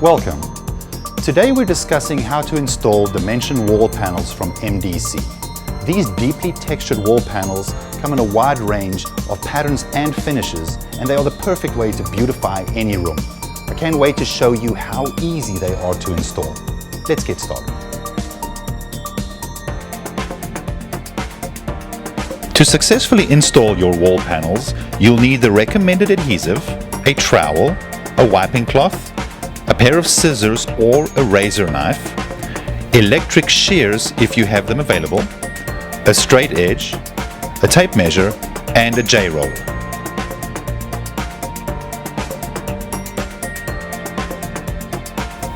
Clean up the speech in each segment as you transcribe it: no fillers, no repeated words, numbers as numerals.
Welcome. Today we're discussing how to install dimension wall panels from MDC. These deeply textured wall panels come in a wide range of patterns and finishes, and they are the perfect way to beautify any room. I can't wait to show you how easy they are to install. Let's get started. To successfully install your wall panels, you'll need the recommended adhesive, a trowel, a wiping cloth, a pair of scissors or a razor knife, electric shears if you have them available, a straight edge, a tape measure, and a J-roller.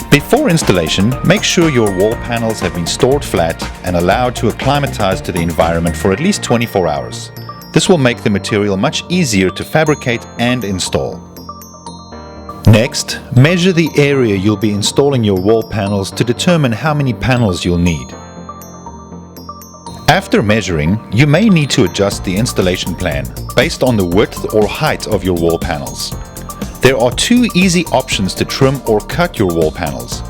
Before installation, make sure your wall panels have been stored flat and allowed to acclimatize to the environment for at least 24 hours. This will make the material much easier to fabricate and install. Next, measure the area you'll be installing your wall panels to determine how many panels you'll need. After measuring, you may need to adjust the installation plan based on the width or height of your wall panels. There are two easy options to trim or cut your wall panels.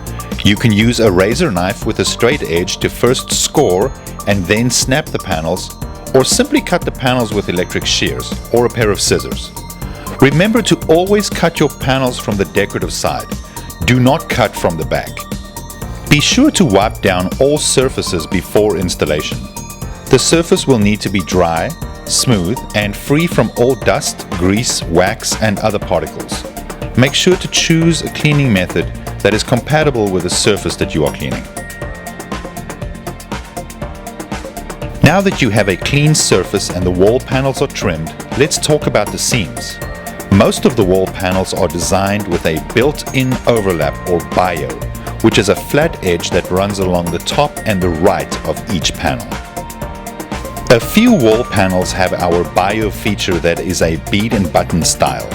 You can use a razor knife with a straight edge to first score and then snap the panels, or simply cut the panels with electric shears or a pair of scissors. Remember to always cut your panels from the decorative side. Do not cut from the back. Be sure to wipe down all surfaces before installation. The surface will need to be dry, smooth, and free from all dust, grease, wax, and other particles. Make sure to choose a cleaning method that is compatible with the surface that you are cleaning. Now that you have a clean surface and the wall panels are trimmed, let's talk about the seams. Most of the wall panels are designed with a built-in overlap or bio, which is a flat edge that runs along the top and the right of each panel. A few wall panels have our bio feature that is a bead and button style.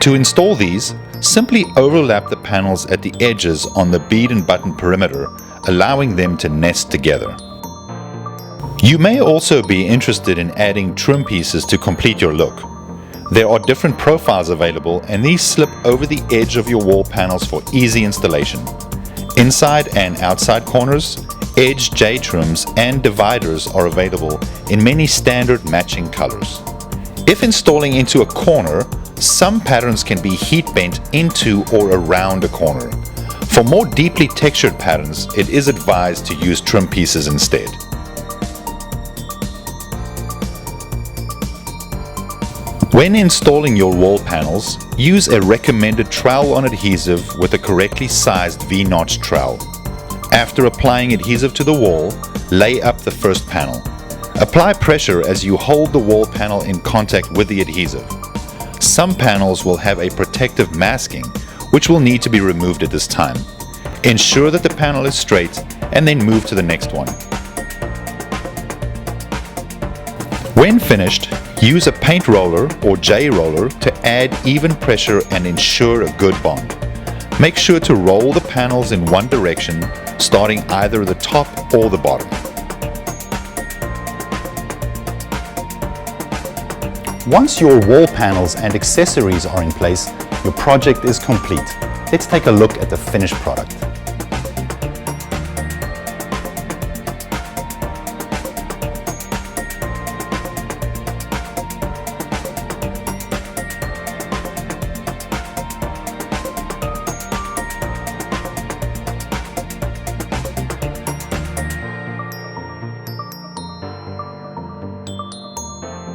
To install these, simply overlap the panels at the edges on the bead and button perimeter, allowing them to nest together. You may also be interested in adding trim pieces to complete your look. There are different profiles available, and these slip over the edge of your wall panels for easy installation. Inside and outside corners, edge J-trims and dividers are available in many standard matching colors. If installing into a corner, some patterns can be heat bent into or around a corner. For more deeply textured patterns, it is advised to use trim pieces instead. When installing your wall panels, use a recommended trowel-on adhesive with a correctly sized V-notch trowel. After applying adhesive to the wall, lay up the first panel. Apply pressure as you hold the wall panel in contact with the adhesive. Some panels will have a protective masking, which will need to be removed at this time. Ensure that the panel is straight and then move to the next one. When finished, use a paint roller or J-roller to add even pressure and ensure a good bond. Make sure to roll the panels in one direction, starting either the top or the bottom. Once your wall panels and accessories are in place, your project is complete. Let's take a look at the finished product.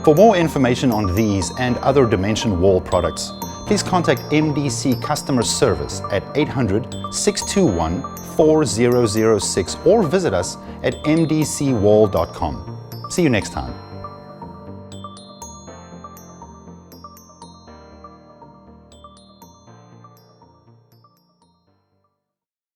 For more information on these and other dimension wall products, please contact MDC Customer Service at 800-621-4006 or visit us at mdcwall.com. See you next time.